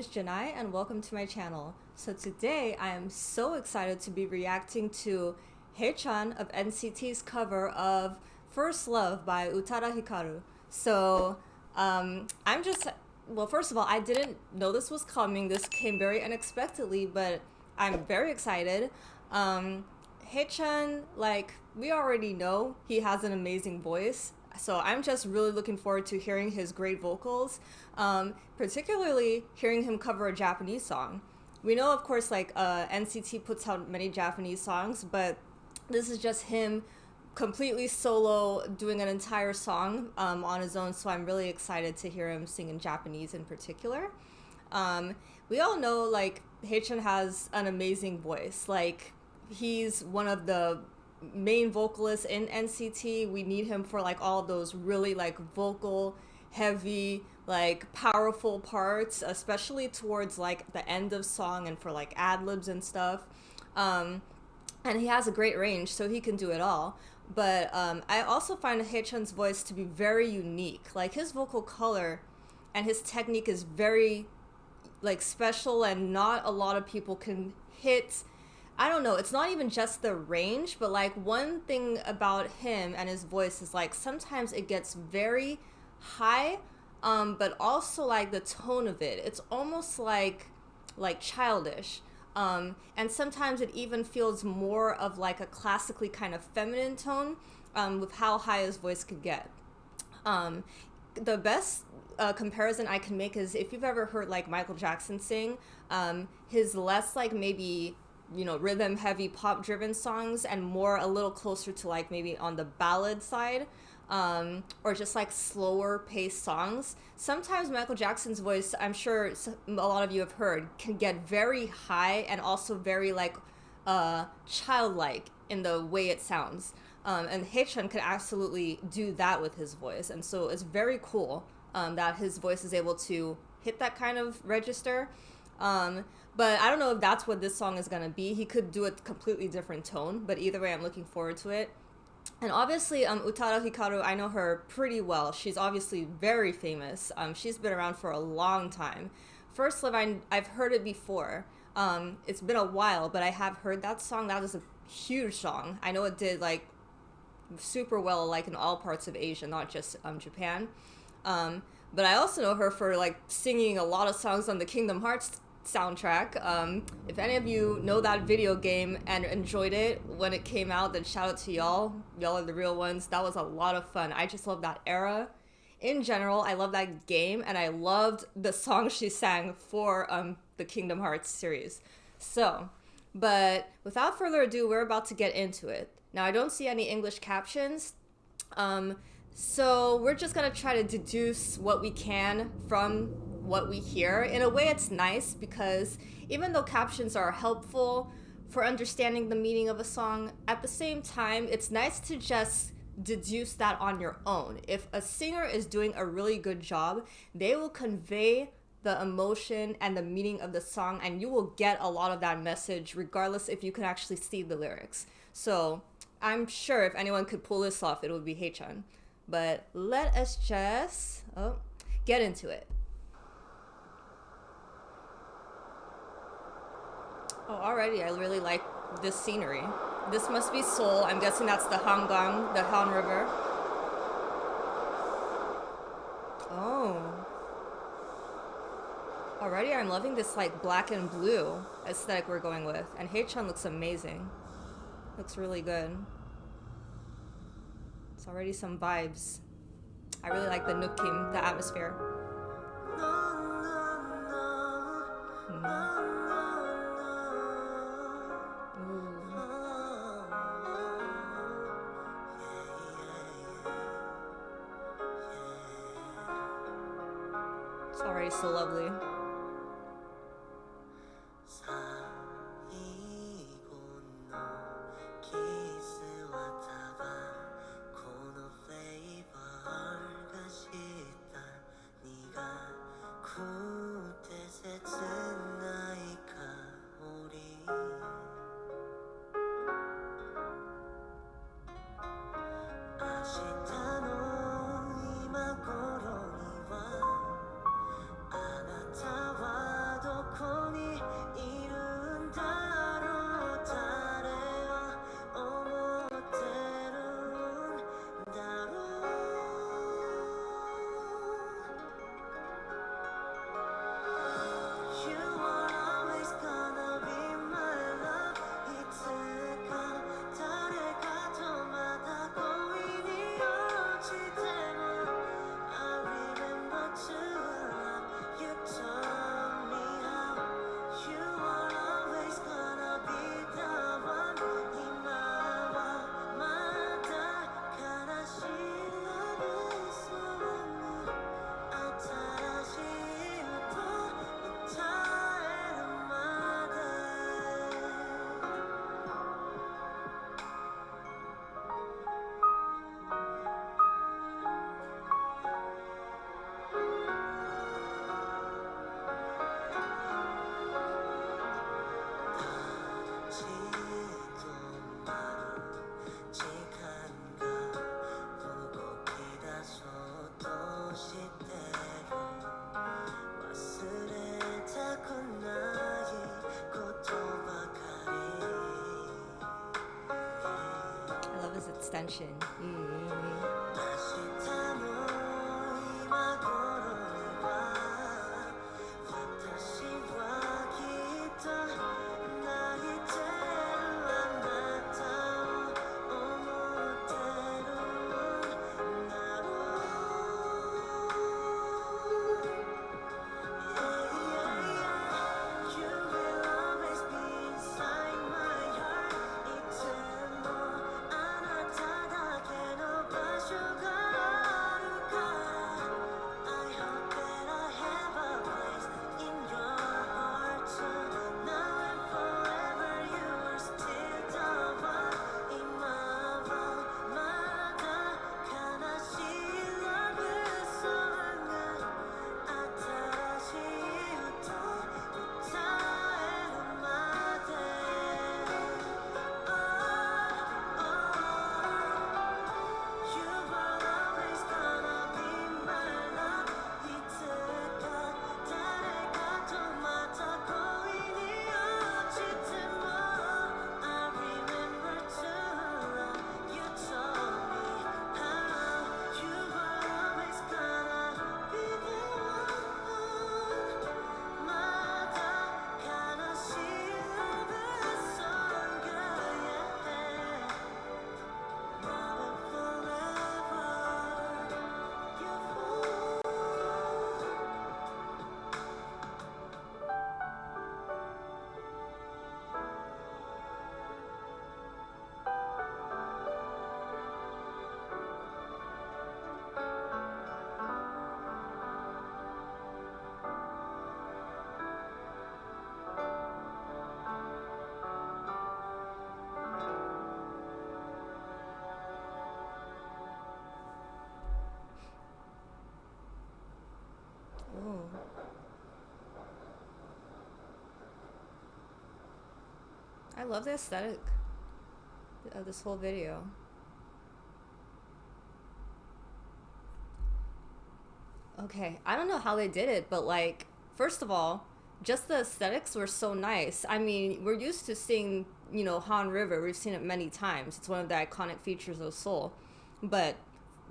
is Janai and welcome to my channel. So today I am so excited to be reacting to Haechan of NCT's cover of First Love by Utada Hikaru. So well, first of all, I didn't know this was coming. This came very unexpectedly, but I'm very excited. Haechan, like, we already know he has an amazing voice. So I'm just really looking forward to hearing his great vocals, particularly hearing him cover a Japanese song. We know, of course, like NCT puts out many Japanese songs, but this is just him completely solo doing an entire song on his own. So I'm really excited to hear him sing in Japanese in particular. We all know, like, Haechan has an amazing voice. Like, he's one of the main vocalist in NCT. We need him for like all those really like vocal heavy, like powerful parts, especially towards like the end of song and for like ad-libs and stuff. And he has a great range, so he can do it all. But I also find Haechan's voice to be very unique. Like, his vocal color and his technique is very like special, and not a lot of people can hit. I don't know, it's not even just the range, but like one thing about him and his voice is like sometimes it gets very high, but also like the tone of it, it's almost like childish. And sometimes it even feels more of like a classically kind of feminine tone, with how high his voice could get. The best comparison I can make is if you've ever heard like Michael Jackson sing, his less like maybe, you know, rhythm heavy pop driven songs and more a little closer to like maybe on the ballad side, or just like slower paced songs. Sometimes Michael Jackson's voice, I'm sure a lot of you have heard, can get very high and also very like childlike in the way it sounds. And Haechan could absolutely do that with his voice, and so it's very cool that his voice is able to hit that kind of register. But I don't know if that's what this song is gonna be. He could do a completely different tone, but either way, I'm looking forward to it. And obviously, Utada Hikaru, I know her pretty well. She's obviously very famous. She's been around for a long time. First Love, I've heard it before. It's been a while, but I have heard that song. That is a huge song. I know it did like super well, like in all parts of Asia, not just Japan. But I also know her for like singing a lot of songs on the Kingdom Hearts soundtrack. If any of you know that video game and enjoyed it when it came out, then shout out to y'all. Y'all are the real ones. That was a lot of fun. I just love that era. In general, I love that game, and I loved the song she sang for the Kingdom Hearts series. So, but without further ado, we're about to get into it. Now, I don't see any English captions, so we're just gonna try to deduce what we can from what we hear. In a way, it's nice because even though captions are helpful for understanding the meaning of a song, at the same time, it's nice to just deduce that on your own. If a singer is doing a really good job, they will convey the emotion and the meaning of the song, and you will get a lot of that message regardless if you can actually see the lyrics. So I'm sure if anyone could pull this off, it would be Haechan. But let us just get into it. Oh, already I really like this scenery. This must be Seoul. I'm guessing that's the Hangang, the Han River. Oh. Already I'm loving this like black and blue aesthetic we're going with. And Haechan looks amazing. Looks really good. It's already some vibes. I really like the Nukim, the atmosphere. It's already so lovely. love his extension. Oh. I love the aesthetic of this whole video. Okay, I don't know how they did it, but like, first of all, just the aesthetics were so nice. I mean, we're used to seeing, Han River. We've seen it many times. It's one of the iconic features of Seoul. But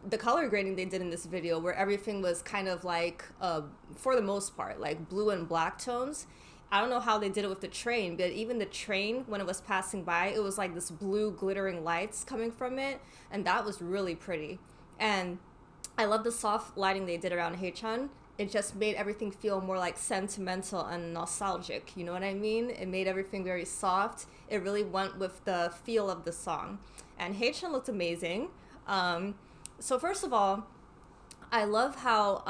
the color grading they did in this video, where everything was kind of like, for the most part, like blue and black tones. I don't know how they did it with the train, but even the train, when it was passing by, it was like this blue glittering lights coming from it. And that was really pretty. And I love the soft lighting they did around Haechan. It just made everything feel more like sentimental and nostalgic. You know what I mean? It made everything very soft. It really went with the feel of the song. And Haechan looked amazing. So first of all, I love how,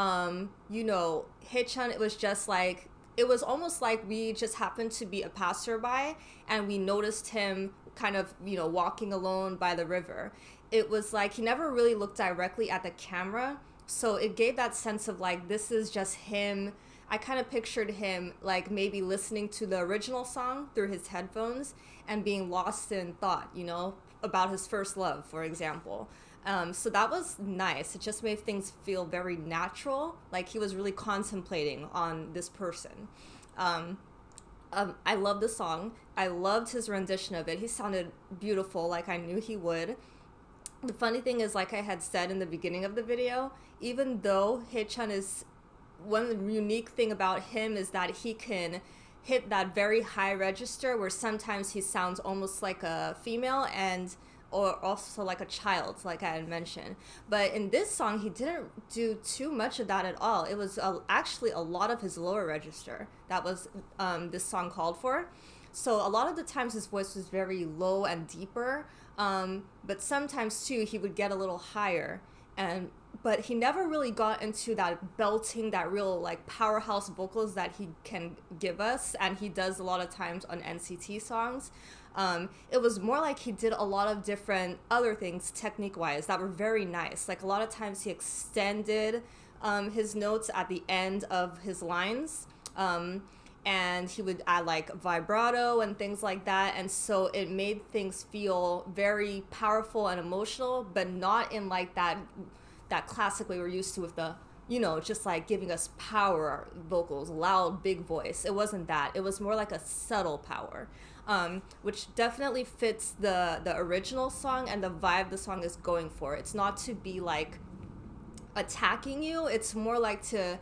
Haechan, it was just like, it was almost like we just happened to be a passerby and we noticed him kind of, walking alone by the river. It was like he never really looked directly at the camera. So it gave that sense of like, this is just him. I kind of pictured him like maybe listening to the original song through his headphones and being lost in thought, about his first love, for example. So that was nice. It just made things feel very natural, like he was really contemplating on this person. I love the song. I loved his rendition of it. He sounded beautiful, like I knew he would. The funny thing is, like I had said in the beginning of the video, even though Haechan is, one unique thing about him is that he can hit that very high register where sometimes he sounds almost like a female or also like a child, like I had mentioned. But in this song, he didn't do too much of that at all. It was actually a lot of his lower register that was this song called for. So a lot of the times his voice was very low and deeper, but sometimes too he would get a little higher. But he never really got into that belting, that real like powerhouse vocals that he can give us, and he does a lot of times on NCT songs. It was more like he did a lot of different other things technique-wise that were very nice. Like a lot of times he extended his notes at the end of his lines. And he would add like vibrato and things like that. And so it made things feel very powerful and emotional, but not in like that classic way we're used to with the, just like giving us power vocals, loud, big voice. It wasn't that. It was more like a subtle power. which definitely fits the original song and the vibe the song is going for. It's not to be like attacking you, it's more like to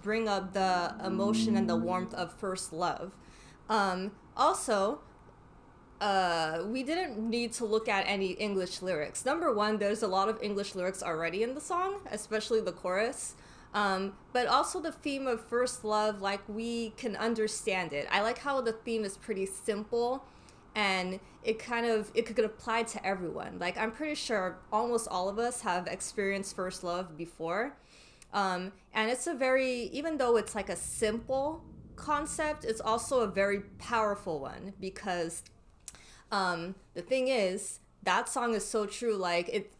bring up the emotion and the warmth of first love. Also, we didn't need to look at any English lyrics. Number one, there's a lot of English lyrics already in the song, especially the chorus. But also the theme of first love, like, we can understand it. I like how the theme is pretty simple, and it could apply to everyone. Like, I'm pretty sure almost all of us have experienced first love before. And it's a very, even though it's like a simple concept, it's also a very powerful one, because the thing is, that song is so true. Like, it,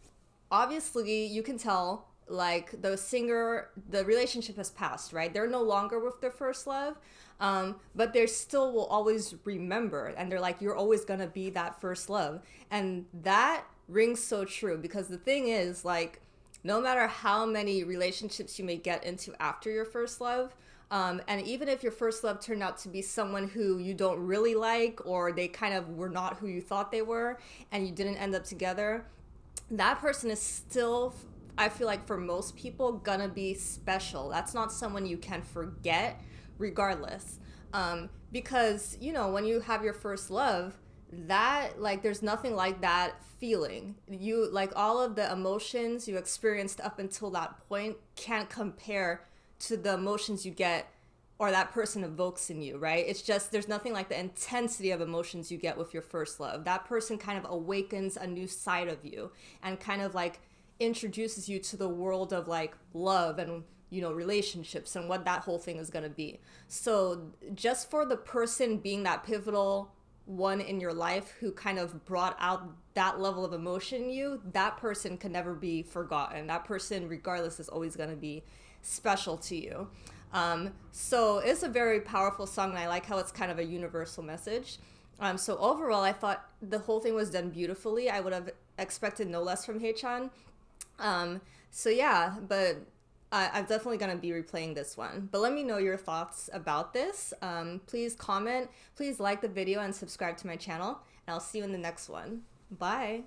obviously you can tell, like, the singer, the relationship has passed, right? They're no longer with their first love, but they still will always remember, and they're like, you're always gonna be that first love. And that rings so true, because the thing is, like, no matter how many relationships you may get into after your first love, and even if your first love turned out to be someone who you don't really like, or they kind of were not who you thought they were, and you didn't end up together, that person is still, I feel like, for most people, gonna be special. That's not someone you can forget, regardless. Because, you know, when you have your first love, that, like, there's nothing like that feeling. You, like, all of the emotions you experienced up until that point can't compare to the emotions you get or that person evokes in you, right? It's just, there's nothing like the intensity of emotions you get with your first love. That person kind of awakens a new side of you and kind of like introduces you to the world of like love and, you know, relationships and what that whole thing is going to be. So just for the person being that pivotal one in your life who kind of brought out that level of emotion in you, that person can never be forgotten. That person, regardless, is always going to be special to you. So it's a very powerful song, and I like how it's kind of a universal message. So overall, I thought the whole thing was done beautifully. I would have expected no less from Haechan. So yeah, but I'm definitely going to be replaying this one. But let me know your thoughts about this. Please comment, please like the video and subscribe to my channel, and I'll see you in the next one. Bye!